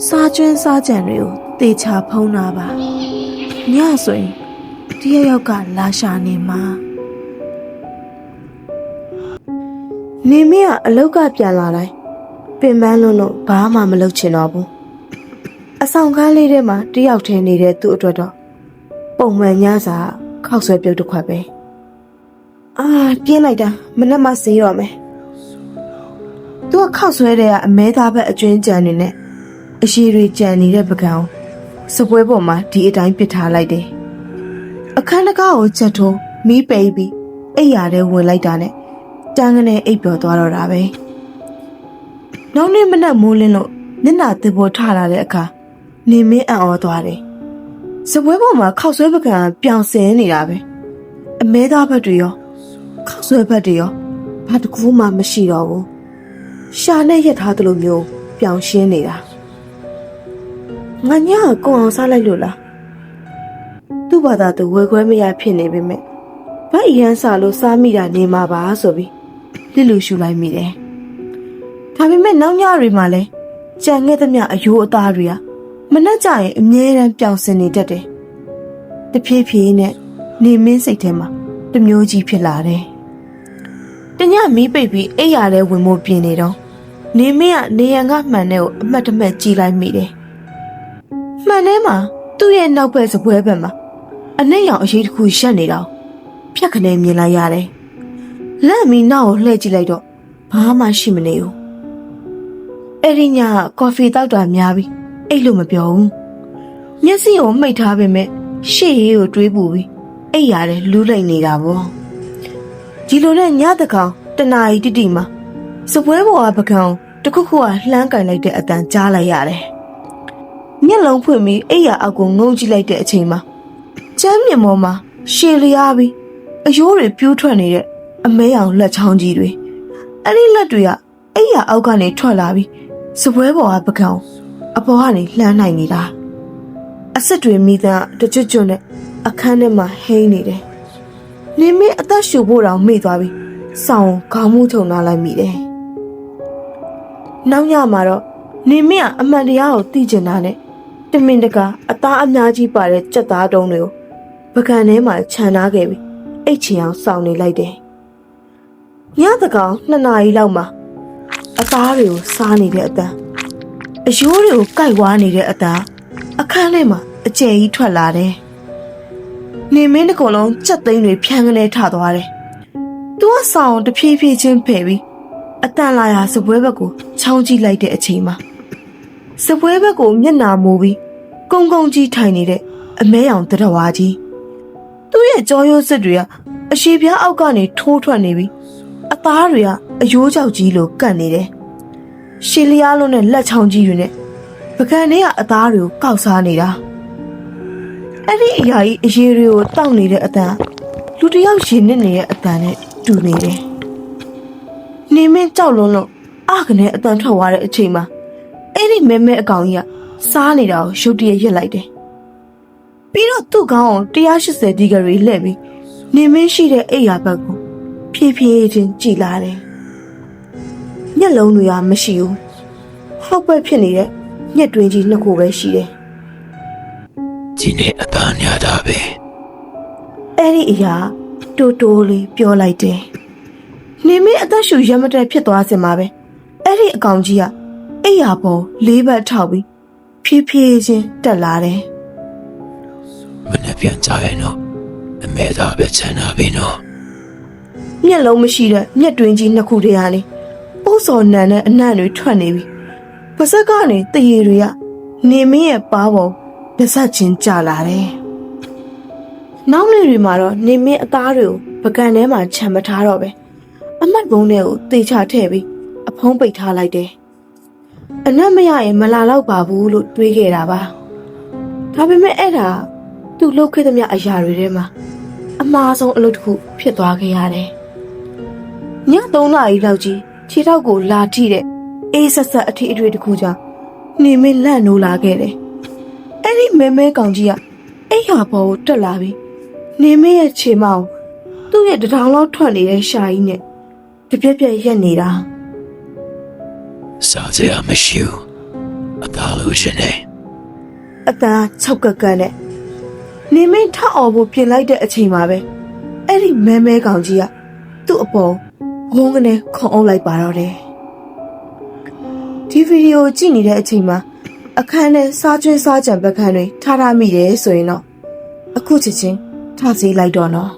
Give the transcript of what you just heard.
စားကျွန်းစားကြံတွေကိုတေချာဖုံးတာပါညဆိုရင်တယောက်ကလာရှာနေမှာနေမကအလောက်ကပြန်လာတိုင်းပင်ပန်းလို့ဘာမှမလုပ်ချင်တော့ဘူးအဆောင်ကားလေးထဲမှာတယောက်ထင်းနေတဲ့သူ့အတွက်တော့ပုံမှန်ညစာခောက်ဆွဲပြုတ်တစ်ခွက်ပဲပြင်းလိုက်တာမနက်မှဆေးရမယ်သူကခောက်ဆွဲတဲ့အမဲသားဘက်အကျွင်းကြံနေနဲ့အရှိတွေကြံနေတဲ့ပကံစပွဲပေါ်မှာဒီအတိုင်းပစ်ထားလိုက်တယ်အခန်းတကားကိုချက်ထိုးမီးပိတ်ပြီးအိပ်ရာထဲဝင်လိုက်တာနဲ့တန်းကနေအိပ်ပျော်သွားတော့တာပဲနောက်နေ့မနက်မိုးလင်းလို့မျက်နှာသစ်ပေါ်ထလာတဲ့အခါနေမင်းအံ့ဩသွားတယ်စပွဲပေါ်မှာခောက်ဆွဲပကံပြောင်ဆင်းနေတာပဲအမဲသားဘက်တွေရောခောက်ဆွဲဘက်တွေရောဘာတစ်ခုမှမရှိတော့ဘူးရှာနဲ့ရက်ထားသလိုမျိုးပြောင်ရှင်းနေတာငါညကကိုအောင်စားလိုက်လို့လားသူ့ဘာသာသူဝဲခွဲမရဖြစ်နေပေမဲ့ဘာအရန်စားလို့စားမိတာနေမှာပါဆိုပြီးလစ်လူရှူလိုက်မိတယ်ဒါပေမဲ့နောက်ညတွေမှာလဲကြံခဲ့သမျှအယိုးအသားတွေကမနှက်ကြရင်အမြဲတမ်းပြောင်စင်နေတတ်တယ်တဖြည်းဖြည်းနဲ့နေမင်းစိတ်ထဲမှာတမျိုးကြီးဖြစ်လာတယ်တညမီးပိတ်ပြီးအိပ်ရာထဲဝင်ဖို့ပြင်နေတော့နေမင်းကနေရန်ကမှန်တဲ့ကိုအမှတ်တမဲ့ကြည့်လိုက်မိတယ်မှန်ထဲမှာသူ့ရဲ့နောက်ဘက်စပွဲဘက်မှာအနက်ရောင်အရေးတစ်ခုရှက်နေတော့ဖြတ်ခနဲမြင်လိုက်ရတယ်လက်မီနောက်ကိုလှည့်ကြည့်လိုက်တော့ဘာမှရှိမနေဘူးအဲ့ဒီညကော်ဖီတောက်တာများပြီးအိတ်လို့မပြောဘူးမျက်စိကိုမှိတ်ထားပေမဲ့ရှေ့ရေးကိုတွေးပူပြီးအိတ်ရတယ်လူးလိုက်နေတာပေါ့ဒီလိုနဲ့ညတကောင်တနာရီတိတိမှာစပွဲပေါ်ကပကံတခုခုကလှမ်းကင်လိုက်တဲ့အတန်ကြားလိုက်ရတယ်မျက်လုံးဖွင့်ပြီးအိတ်ရအောက်ကိုငုံကြည့်လိုက်တဲ့အချိန်မှာကျမ်းမြင်ပေါ်မှာရှည်လျားပြီးအယိုးတွေပြိုးထွက်နေတဲ့အမဲရောင်လက်ချောင်းကြီးတွေအဲ့ဒီလက်တွေကအိတ်ရအောက်ကနေထွက်လာပြီးစပွဲပေါ်ကပကံအပေါ်ကနေလှမ်းနိုင်နေတာအဆက်တွေမိသားတကြွကြွနဲ့အခန်းထဲမှာဟိန်းနေတယ်နေမင်းအသက်ရှူဖို့တောင်မေ့သွားပြီးဆောင်းခေါင်းမူးထုံလာလိုက်မိတယ်နောက်ညမှာတော့နေမင်းကအမှန်တရားကိုသိကျင်တာနဲ့တမင်တကာအသားအများကြီးပါတဲ့ကြက်သားတုံးတွေကိုပကံထဲမှာခြံထားခဲ့ပြီးအိတ်ချင်အောင်စောင့်နေလိုက်တယ်ညတကောင်2 နာရီလောက်မှာအသားတွေကိုစားနေတဲ့အတန်းအယိုးတွေကိုကိုက်ဝါးနေတဲ့အတန်းအခန်းထဲမှာအကျယ်ကြီးထွက်လာတယ်နေမင်းတစ်ခုလုံးကြက်သိန်းတွေဖြန်းကနေထသွားတယ်သူကဆောင်တဖြည်းဖြည်းချင်းဖယ်ပြီးအတန်လာရာစပွဲဘက်ကိုချောင်းကြည့်လိုက်တဲ့အချိန်မှာစပွဲဘက်ကိုမျက်နှာမူပြီးကုန်းကုန်းကြီးထိုင်နေတဲ့အမဲရောင်တရဝါကြီးသူ့ရဲ့ကြောရိုးစစ်တွေကအရှိပြားအောက်ကနေထိုးထွက်နေပြီးအသားတွေကအယိုးကြောက်ကြီးလိုကန့်နေတယ်ရှည်လျားလုံးနဲ့လက်ချောင်းကြီးတွေနဲ့ပကံထဲကအသားတွေကိုကောက်စားနေတာအဲ့ဒီအရာကြီးအရေးတွေကိုတောက်နေတဲ့အတန်လူတစ်ယောက်ရှင်နေတဲ့အတန်နဲ့တူနေတယ်နေမင်းကြောက်လွန်းလို့ကနေအတန်ထွက်သွားတဲ့အချိန်မှာအဲ့ဒီမဲမဲအကောင်ကြီးကစားနေတာကိုရုတ်တရက်ရက်လိုက်တယ်ပြီးတော့သူ့ခေါင်းကို180ဒီဂရီလှည့်ပြီးနေမင်းရှိတဲ့အိယာဘက်ကိုဖြည်းဖြည်းချင်းကြည်လာတယ်မျက်လုံးတွေကမရှိဘူးဟောက်ပဲဖြစ်နေတဲ့ညက်တွင်းကြီး2 ခုပဲရှိတယ်ဒီနေ့အသားများတာပဲအဲ့ဒီအရာတိုးတိုးလေးပြောလိုက်တယ်နေမင်းအသက်ရှူရမတက်ဖြစ်သွားစင်မှာပဲအဲ့ဒီအကောင်ကြီးကအိယာပေါ်4 ဘက်ထောက်ပြီးဖြည်းဖြည်းချင်းတက်လာတယ်မနေ့ပြန်ကြရနော်အမေသားပဲချမ်းသာပြီနော်မျက်လုံးမရှိတဲ့မျက်တွင်းကြီး2 ခုတည်းကနေပိုးစော်နံတဲ့အနံ့တွေထွက်နေပြီပါဇက်ကနေတရေတွေကနေမင်းရဲ့ပါးပေါ်ဒဇက်ချင်းကျလာတယ်နောက်နေ့တွေမှာတော့နေမင်းအသားတွေကိုပကံထဲမှာခြံမထားတော့ပဲအမှတ်ပုံးတွေကိုတေချထည့်ပြီးအဖုံးပိတ်ထားလိုက်တယ်အနက်မရရင်မလာတော့ပါဘူးလို့တွေးခဲ့တာပါဒါပေမဲ့အဲ့ဒါသူ့လှုပ်ခဲ့သမျှအရာတွေထဲမှာအမှားဆုံးအလုပ်တစ်ခုဖြစ်သွားခဲ့ရတယ်ည3 နာရီလောက်ကြီးခြေထောက်ကိုလာထိတဲ့အေးဆက်ဆက်အထီးအတွေ့တစ်ခုကြောင့်နေမင်းလန့်နိုးလာခဲ့တယ်အဲ့ဒီမဲမဲကောင်ကြီးကအိယာပေါ်ကိုတက်လာပြီးနေမင်းရဲ့ခြေမောင်းသူ့ရဲ့တထောင်လောက်ထွက်နေတဲ့ရှာကြီးနဲ့တပြက်ပြက်ရက်နေတာစားစရာမရှိဘူးအသားလို လို့ရှင်နေ အတန်း6ကက်ကန်းနဲ့နေမင်းထအော်ဖို့ပြင်လိုက်တဲ့အချိန်မှာပဲအဲ့ဒီမဲကောင်ကြီးကသူ့အပေါ်ဘုံကနေခေါင်းအုပ်လိုက်ပါတော့တယ်ဒီဗီဒီယိုကြည့်နေတဲ့အချိန်မှာအခန်းထဲစားကျွေးစားကြံပကန်းတွေထားမိတယ်ဆိုရင်တော့အခုချက်ချင်းထားစေးလိုက်တော့နော်